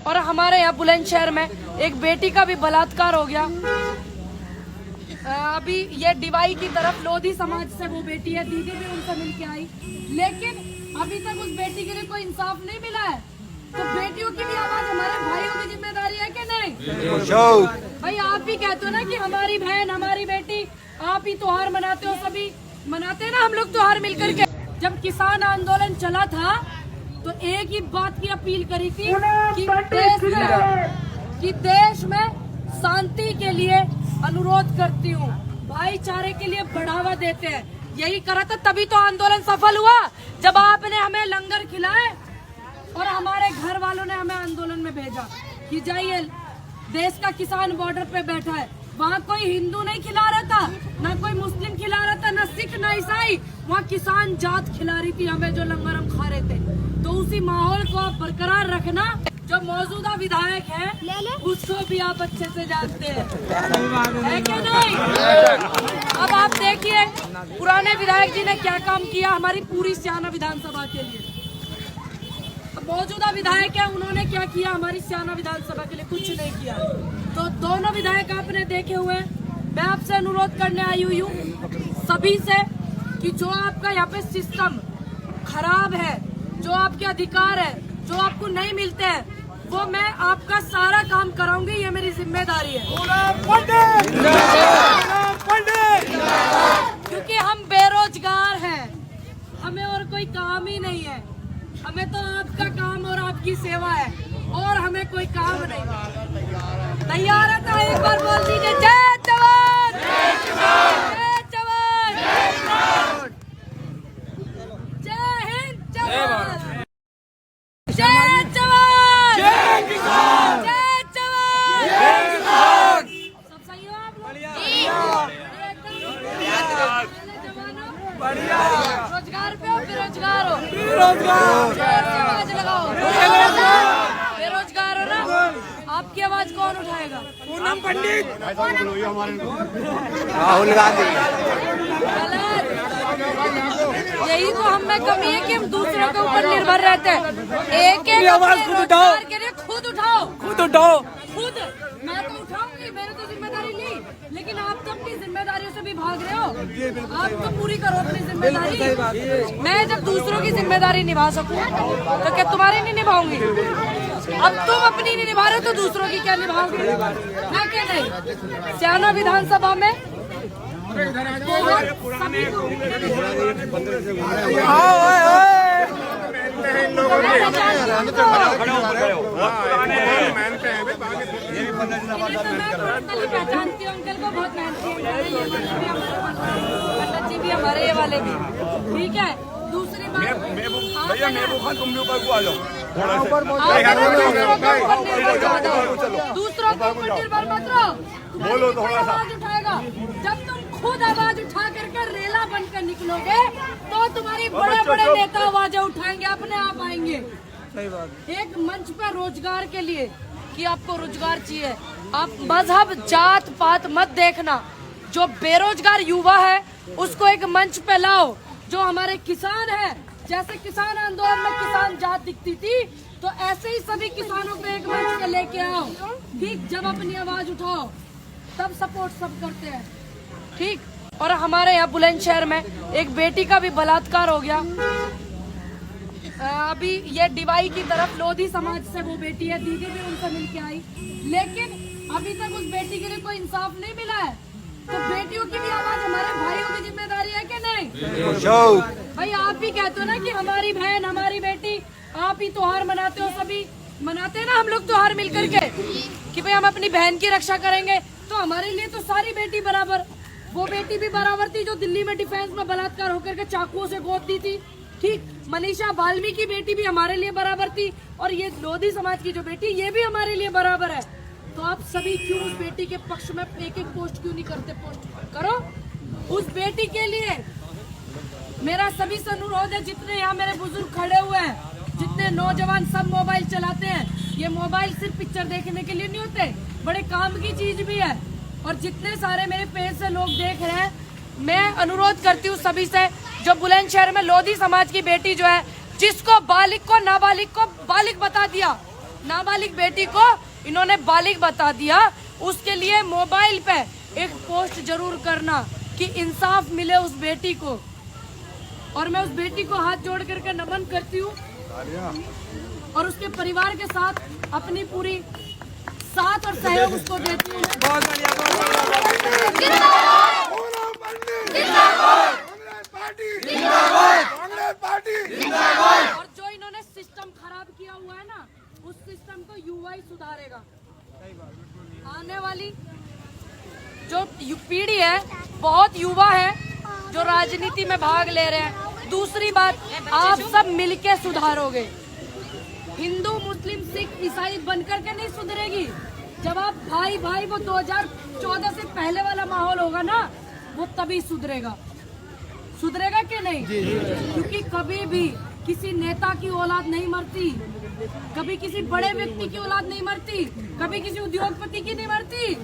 और हमारे यहाँ बुलंदशहर में एक बेटी का भी बलात्कार हो गया। अभी ये डिवाई की तरफ लोधी समाज से वो बेटी है, दीदी भी उनसे मिलके आई, लेकिन अभी तक उस बेटी के लिए कोई इंसाफ नहीं मिला है। तो बेटियों की भी आवाज हमारे भाइयों की जिम्मेदारी है कि नहीं? भाई आप भी कहते हो ना कि हमारी बहन हमारी बेटी, आप ही त्योहार मनाते हो, सभी मनाते हैं ना हम लोग त्योहार मिलकर के। जब किसान आंदोलन चला था तो एक ही बात की अपील करी थी कि देश में शांति के लिए अनुरोध करती हूँ, भाईचारे के लिए बढ़ावा देते हैं। यही करा था, तभी तो आंदोलन सफल हुआ जब आपने हमें लंगर खिलाए और हमारे घर वालों ने हमें आंदोलन में भेजा कि जाइए, देश का किसान बॉर्डर पे बैठा है। वहाँ कोई हिंदू नहीं खिला रहा था, ना कोई मुस्लिम खिला रहा था, ना सिख ना ईसाई, वहाँ किसान जात खिला रही थी हमें जो लंगर हम खा रहे थे। तो उसी माहौल को आप बरकरार रखना। जो मौजूदा विधायक है उसको भी आप अच्छे से जानते हैं, है क्या नहीं? अब आप देखिए पुराने विधायक जी ने क्या काम किया हमारी पूरी स्याना विधानसभा के लिए। मौजूदा विधायक है, उन्होंने क्या किया हमारी स्याना विधानसभा के लिए? कुछ नहीं किया। तो दोनों विधायक आपने देखे हुए। मैं आपसे अनुरोध करने आई हुई हूँ सभी से कि जो आपका यहाँ पे सिस्टम खराब है, जो आपके अधिकार है, जो आपको नहीं मिलते हैं, वो मैं आपका सारा काम कराऊंगी, ये मेरी जिम्मेदारी है। क्योंकि हम बेरोजगार हैं, हमें और कोई काम ही नहीं है, हमें तो आपका काम और आपकी सेवा है, और हमें कोई काम नहीं। तैयार है तो एक बार बोल दीजिए, जय जवान, जय जवान, जय हिंद, जवान, जय जवान, जय किसान, जय जवान, जय किसान। सब सही हो आप लोग? बढ़िया। रोजगार पे हो बेरोजगार हो? आवाज लगाओ। बेरोजगार हो ना? आपकी आवाज कौन उठाएगा? पूनम पंडित, राहुल गांधी। यही तो हम में कमी है कि हम दूसरों के ऊपर निर्भर रहते हैं। एक एक आवाज खुद उठाओ, खुद उठाओ, खुद उठाओ, खुद। मैं तो उठाऊंगी, मैंने तो जिम्मेदारी ली, लेकिन आप तो अपनी जिम्मेदारियों से भी भाग रहे हो। आप तो पूरी करो अपनी जिम्मेदारी। मैं जब दूसरों की जिम्मेदारी निभा सकूं तो क्या तुम्हारी नहीं निभाऊंगी? अब तुम अपनी नहीं निभा रहे हो तो दूसरों की क्या निभाओगे? है क्या नहीं? स्याना विधानसभा में पहचानती हूँ अंकल को, बहुत मेहनती है, पंडित जी भी हमारे ये वाले भी, ठीक है। दूसरी बात, भैया महबूब खान तुम भी ऊपर को आ जाओ, दूसरों को निर्भर मत रहो, बोलो थोड़ा सा। आवाज उठाएगा जब तुम खुद आवाज उठा करके रेला बनकर निकलोगे तो तुम्हारी बड़े बड़े नेता आवाजें उठाएंगे, अपने आप आएंगे। सही बात। एक मंच पर रोजगार के लिए कि आपको रोजगार चाहिए, आप मजहब जात पात मत देखना। जो बेरोजगार युवा है उसको एक मंच पे लाओ। जो हमारे किसान है, जैसे किसान आंदोलन में किसान जात दिखती थी, तो ऐसे ही सभी किसानों को एक मंच पे लेके आओ। ठीक, जब अपनी आवाज उठाओ तब सपोर्ट सब करते हैं, ठीक। और हमारे यहाँ बुलंदशहर में एक बेटी का भी बलात्कार हो गया। अभी ये डिवाई की तरफ लोधी समाज से वो बेटी है, दीदी भी उनसे मिलके आई, लेकिन अभी तक उस बेटी के लिए कोई इंसाफ नहीं मिला है। तो बेटियों की भी आवाज हमारे भाइयों की जिम्मेदारी है कि नहीं? भाई आप भी कहते हो ना कि हमारी बहन हमारी बेटी, आप ही त्योहार मनाते हो, सभी मनाते हैं ना हम लोग त्योहार मिलकर के कि भाई हम अपनी बहन की रक्षा करेंगे। तो हमारे लिए तो सारी बेटी बराबर। वो बेटी भी बराबर थी जो दिल्ली में डिफेंस में बलात्कार होकर के चाकुओं से गोद दी थी, ठीक। मनीषा वाल्मीकि की बेटी भी हमारे लिए बराबर थी, और ये लोधी समाज की जो बेटी, ये भी हमारे लिए बराबर है। तो आप सभी क्यों उस बेटी के पक्ष में एक एक पोस्ट क्यों नहीं करते? पोस्ट करो उस बेटी के लिए। मेरा सभी से अनुरोध है, जितने यहाँ मेरे बुजुर्ग खड़े हुए हैं, जितने नौजवान सब मोबाइल चलाते हैं, ये मोबाइल सिर्फ पिक्चर देखने के लिए नहीं होते, बड़े काम की चीज भी है। और जितने सारे मेरे पेज से लोग देख रहे हैं, मैं अनुरोध करती हूँ सभी से, जो बुलंदशहर में लोधी समाज की बेटी जो है, जिसको बालिग को नाबालिग को बालिग बता दिया, नाबालिग बेटी को इन्होंने बालिग बता दिया। उसके लिए मोबाइल पे एक पोस्ट जरूर करना कि इंसाफ मिले उस बेटी को। और मैं उस बेटी को हाथ जोड़ करके नमन करती हूँ और उसके परिवार के साथ अपनी पूरी साथ और सहयोग उसको देती हूँ। बहुत बढ़िया, और जो इन्होंने सिस्टम खराब किया हुआ है ना, उस सिस्टम को युवा ही सुधारेगा। आने वाली जो पीढ़ी है, बहुत युवा है जो राजनीति में भाग ले रहे हैं। दूसरी बात, आप सब मिलके सुधारोगे। हिंदू मुस्लिम सिख ईसाई बनकर के नहीं सुधरेगी। जब आप भाई भाई, वो 2014 से पहले वाला माहौल होगा ना, वो तभी सुधरेगा। सुधरेगा कि नहीं? क्योंकि कभी भी किसी नेता की औलाद नहीं मरती, कभी किसी बड़े व्यक्ति की औलाद नहीं मरती, कभी किसी उद्योगपति की नहीं मरती।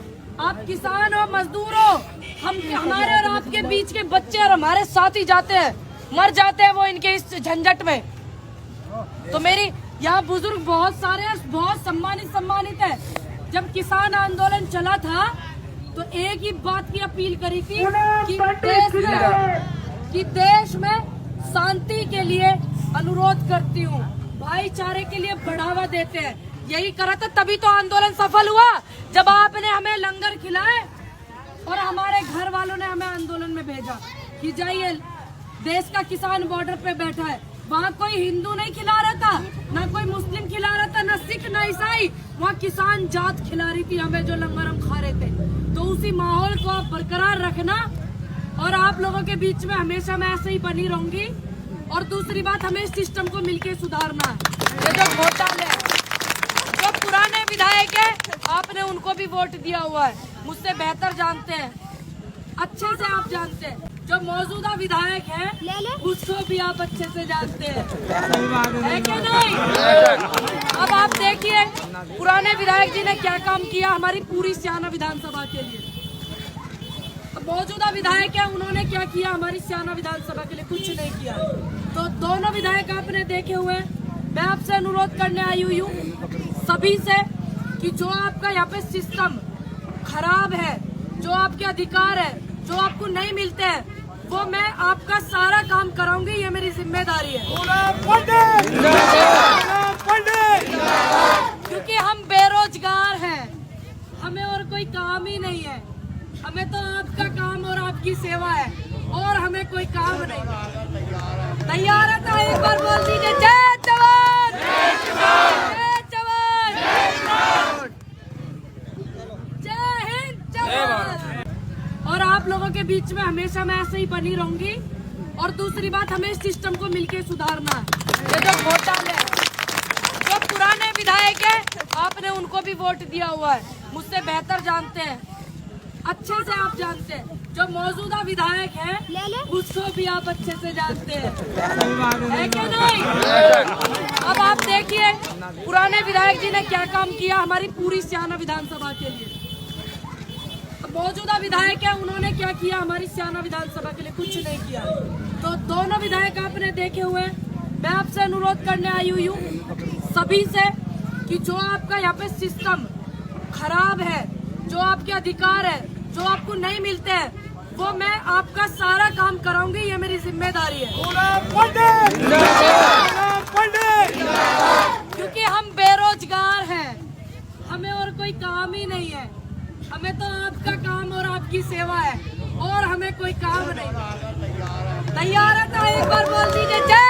आप किसान हो, मजदूर हो, हमारे और आपके बीच के बच्चे और हमारे साथ ही जाते हैं, मर जाते हैं वो इनके इस झंझट में। तो मेरी यहाँ बुजुर्ग बहुत सारे हैं, बहुत सम्मानित है। जब किसान आंदोलन चला था तो एक ही बात की अपील करी थी कि देश में शांति के लिए अनुरोध करती हूँ, भाईचारे के लिए बढ़ावा देते हैं। यही करा था, तभी तो आंदोलन सफल हुआ। जब आपने हमें लंगर खिलाए और हमारे घर वालों ने हमें आंदोलन में भेजा कि जाइए, देश का किसान बॉर्डर पे बैठा है। वहाँ कोई हिंदू नहीं खिला रहा था, ना कोई मुस्लिम खिला रहा था, ना सिख ना ईसाई। वहाँ किसान जात खिला रही थी हमें, जो लंगर हम खा रहे थे। तो उसी माहौल को आप बरकरार रखना और आप लोगों के बीच में हमेशा मैं ऐसे ही बनी रहूंगी। और दूसरी बात, हमें इस सिस्टम को मिलके सुधारना है। ये जो घोटाले हैं, जो पुराने विधायक है, आपने उनको भी वोट दिया हुआ है, मुझसे बेहतर जानते हैं, अच्छे से आप जानते हैं। जो मौजूदा विधायक है उसको भी आप अच्छे से जानते हैं, है कि नहीं? अब आप देखिए पुराने विधायक जी ने क्या काम किया हमारी पूरी स्याना विधानसभा के लिए। मौजूदा विधायक है, उन्होंने क्या किया हमारी स्याना विधानसभा के लिए? कुछ नहीं किया। तो दोनों विधायक आपने देखे हुए। मैं आपसे अनुरोध करने आई हुई हूँ सभी से कि जो आपका यहाँ पे सिस्टम खराब है, जो आपके अधिकार है, जो आपको नहीं मिलते हैं, वो मैं आपका सारा काम कराऊंगी। ये मेरी जिम्मेदारी है, क्योंकि हम बेरोजगार हैं, हमें और कोई काम ही नहीं है। हमें तो आपका काम और आपकी सेवा है, और हमें कोई काम नहीं। तैयार है तो एक बार बोल दीजिए, जय जवान, जय जवान, जय हिंद, जय। और आप लोगों के बीच में हमेशा मैं ऐसे ही बनी रहूंगी। और दूसरी बात, हमें इस सिस्टम को मिलके सुधारना है। ये जो घोटाले हैं, जो पुराने विधायक है, आपने उनको भी वोट दिया हुआ है, मुझसे बेहतर जानते हैं, अच्छे से आप जानते हैं। जो मौजूदा विधायक है उसको भी आप अच्छे से जानते हैं, है कि नहीं? अब आप देखिए पुराने विधायक जी ने क्या काम किया हमारी पूरी स्याना विधानसभा के लिए। मौजूदा विधायक है, उन्होंने क्या किया हमारी स्याना विधानसभा के लिए? कुछ नहीं किया। तो दोनों विधायक आपने देखे हुए। मैं आपसे अनुरोध करने आई हुई हूँ सभी से कि जो आपका यहाँ पे सिस्टम खराब है, जो आपके अधिकार है, जो आपको नहीं मिलते हैं, वो मैं आपका सारा काम कराऊंगी। ये मेरी जिम्मेदारी है, क्योंकि हम बेरोजगार हैं, हमें और कोई काम ही नहीं है। हमें तो आपका काम और आपकी सेवा है, और हमें कोई काम नहीं। तैयार है तो एक बार बोल दीजिए, जय